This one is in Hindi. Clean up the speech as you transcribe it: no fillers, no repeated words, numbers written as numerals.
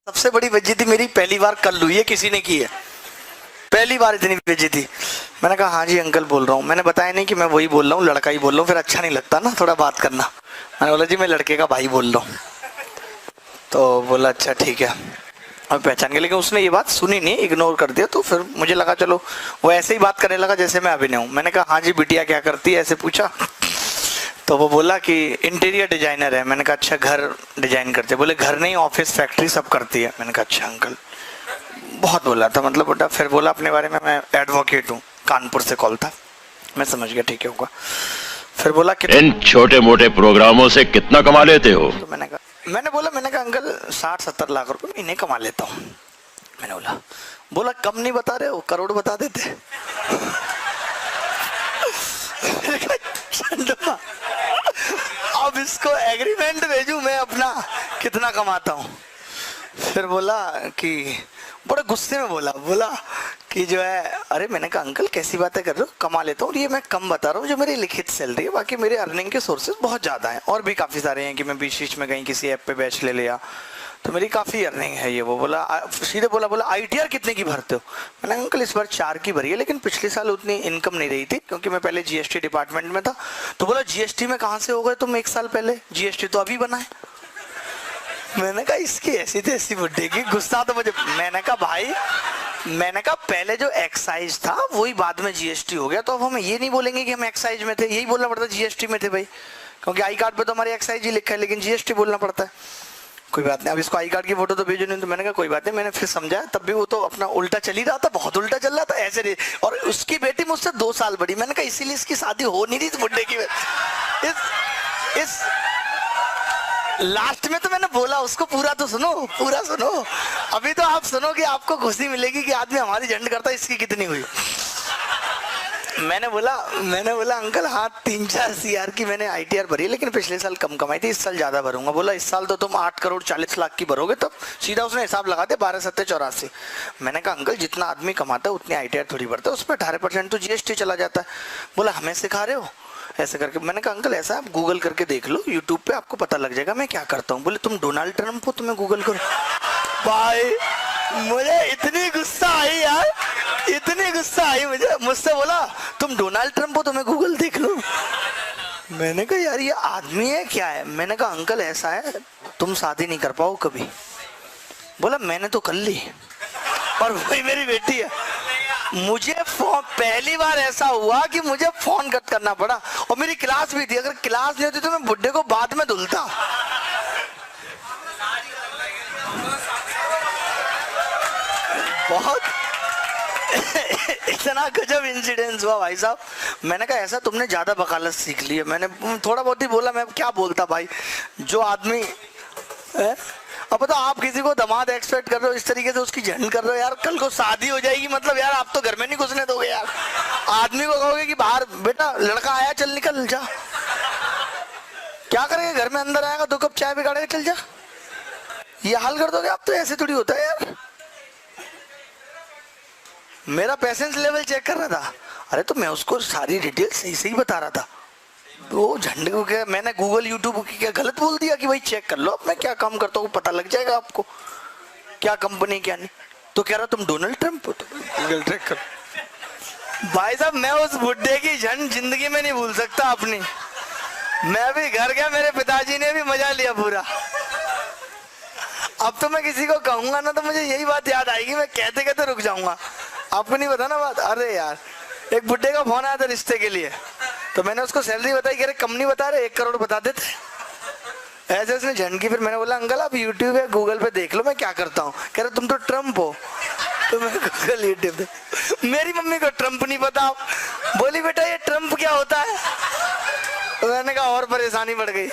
सबसे बड़ी बेइज्जती मेरी पहली बार कल हुई है, किसी ने की है पहली बार इतनी बेइज्जती। मैंने कहा हाँ जी अंकल बोल रहा हूँ। मैंने बताया नहीं कि मैं वही बोल रहा हूँ, लड़का ही बोल रहा हूँ, फिर अच्छा नहीं लगता ना थोड़ा बात करना। मैंने बोला जी मैं लड़के का भाई बोल रहा हूँ। तो बोला अच्छा ठीक है, और पहचान गया। लेकिन उसने ये बात सुनी नहीं, इग्नोर कर दिया। तो फिर मुझे लगा चलो वो ऐसे ही बात करने लगा जैसे मैं अभिनय हूँ। मैंने कहा हाँ जी बिटिया क्या करती है, ऐसे पूछा। तो वो बोला कि इंटीरियर डिजाइनर है। मैंने कहा अच्छा घर डिजाइन करते? बोले घर नहीं ऑफिस फैक्ट्री सब करती है। मैंने कहा अच्छा अंकल, बहुत बोला था मतलब बेटा। फिर बोला अपने बारे में मैं एडवोकेट हूँ, कानपुर से कॉल था। मैं समझ गया ठीक है होगा। फिर बोला कि इन छोटे मोटे प्रोग्रामों से कितना कमा लेते हो? तो मैंने कहा अंकल 60-70 लाख रुपए महीने कमा लेता हूँ। मैंने बोला कम नहीं बता रहे हो, करोड़ बता देते। मैंने कहा, चंदमा, अब इसको एग्रीमेंट भेजूं मैं अपना कितना कमाता हूँ। फिर बोला कि बड़े गुस्से में बोला कि जो है, अरे मैंने कहा अंकल कैसी बातें कर रहे हो, कमा लेता हूँ। ये मैं कम बता रहा हूँ जो मेरी लिखित सैलरी है, बाकी मेरे अर्निंग के सोर्सेज बहुत ज़्यादा हैं और भी काफ़ी सारे हैं कि मैं बीच में कहीं किसी ऐप पे बैच ले लिया तो मेरी काफ़ी अर्निंग है। ये वो बोला सीधे बोला ITR कितने की भरते हो? मैंने अंकल इस बार 4 की भरी है, लेकिन पिछले साल उतनी इनकम नहीं रही थी क्योंकि मैं पहले GST डिपार्टमेंट में था। तो बोला GST में कहाँ से हो गए तुम 1 साल पहले, GST तो अभी बना है। मैंने कहा इसकी ऐसी तैसी बुड्ढे की, गुस्सा तो मुझे। मैंने कहा पहले जो एक्साइज था वही बाद में GST हो गया, तो अब हम ये नहीं बोलेंगे कि हम एक्साइज में थे, यही बोलना पड़ता GST में थे भाई, क्योंकि आई कार्ड पे तो हमारे एक्साइज ही लिखा है लेकिन GST बोलना पड़ता है। कोई बात नहीं, अब इसको आई कार्ड की फोटो तो भेजो नहीं। तो मैंने कहा कोई बात नहीं। मैंने फिर समझाया, तब भी वो तो अपना उल्टा चल ही रहा था, बहुत उल्टा चल रहा था ऐसे नहीं। और उसकी बेटी मुझसे 2 साल बड़ी। मैंने कहा इसीलिए इसकी शादी हो नहीं रही थी बुड्ढे की। इस लास्ट में तो मैंने बोला उसको पूरा सुनो। अभी तो आप सुनोगे, आपको खुशी मिलेगी कि आदमी हमारी झंड करता है, इसकी कितनी हुई। मैंने बोला अंकल हाँ 3-4 CR की मैंने ITR भरी, लेकिन पिछले साल कम कमाई थी, इस साल ज्यादा भरूंगा। बोला इस साल तो तुम 8 करोड़ 40 लाख की भरोगे। तब सीधा उसने हिसाब लगा दिया 12-7-84। मैंने कहा अंकल जितना आदमी कमाता है उतनी ITR थोड़ी भरता है, उस पर 18% तो GST चला जाता है। बोला हमें सिखा रहे हो ऐसे करके? मैंने कहा अंकल ऐसा आप गूगल करके देख लो, यूट्यूब पे आपको पता लग जाएगा मैं क्या करता हूँ। बोले तुम डोनाल्ड ट्रंप हो, तुम्हें गूगल करो। भाई मुझे इतनी गुस्सा आई यार, इतनी गुस्सा आई मुझसे बोला तुम डोनाल्ड ट्रंप हो, तुम्हें गूगल देख लो। मैंने कहा यार ये आदमी है क्या है। मैंने कहा अंकल ऐसा है तुम शादी नहीं कर पाओ कभी। बोला मैंने तो कर ली और वही मेरी बेटी है। मुझे पहली बार ऐसा हुआ कि मुझे फोन कट करना पड़ा, और मेरी क्लास भी थी। अगर क्लास नहीं होती तो मैं बुड्ढे को बाद में धुलता। बहुत इतना गजब इंसिडेंस हुआ भाई साहब। मैंने कहा ऐसा तुमने ज्यादा वकालत सीख ली है। मैंने थोड़ा बहुत ही बोला, मैं क्या बोलता भाई। जो आदमी अब तो आप किसी को दामाद एक्सपेक्ट कर रहे हो, इस तरीके से उसकी झंड कर रहे हो यार। कल को शादी हो जाएगी, मतलब यार आप तो घर में नहीं घुसने दोगे यार। आदमी को कहोगे कि बाहर बेटा लड़का आया चल निकल जा, क्या करेंगे? घर में अंदर आएगा 2 कप चाय बिगाड़ेगा चल जा, ये हाल कर दोगे आप? तो ऐसे थोड़ी होता है यार। मेरा पेशेंस लेवल चेक कर रहा था। अरे तो मैं उसको सारी डिटेल सही सही बता रहा था। वो झंडे को क्या, मैंने गूगल यूट्यूब की क्या गलत बोल दिया कि भाई चेक कर लो, अब मैं क्या काम करता हूँ पता लग जाएगा आपको, क्या कंपनी क्या नहीं। तो कह रहा तुम डोनाल्ड ट्रंप हो, तो गूगल ट्रैक कर। भाई साहब मैं उस बुड्ढे की झंड जिंदगी में नहीं भूल सकता अपनी। मैं भी घर गया, मेरे पिताजी ने भी मजा लिया पूरा। अब तो मैं किसी को कहूंगा ना तो मुझे यही बात याद आएगी, मैं कहते कहते रुक जाऊंगा। आपको नहीं पता ना बात। अरे यार एक बुड्ढे का फोन आया था रिश्ते के लिए, तो मैंने उसको सैलरी बताई, कह रहे कम नहीं बता रहे, 1 करोड़ बता देते। ऐसे उसने झंड की। फिर मैंने बोला अंकल आप यूट्यूब या गूगल पे देख लो मैं क्या करता हूँ। कह रहे तुम तो ट्रंप हो। तो मैं गूगल यूट्यूब पे, मेरी मम्मी को ट्रंप नहीं पता। बोली बेटा ये ट्रंप क्या होता है? तो मैंने कहा और परेशानी बढ़ गई।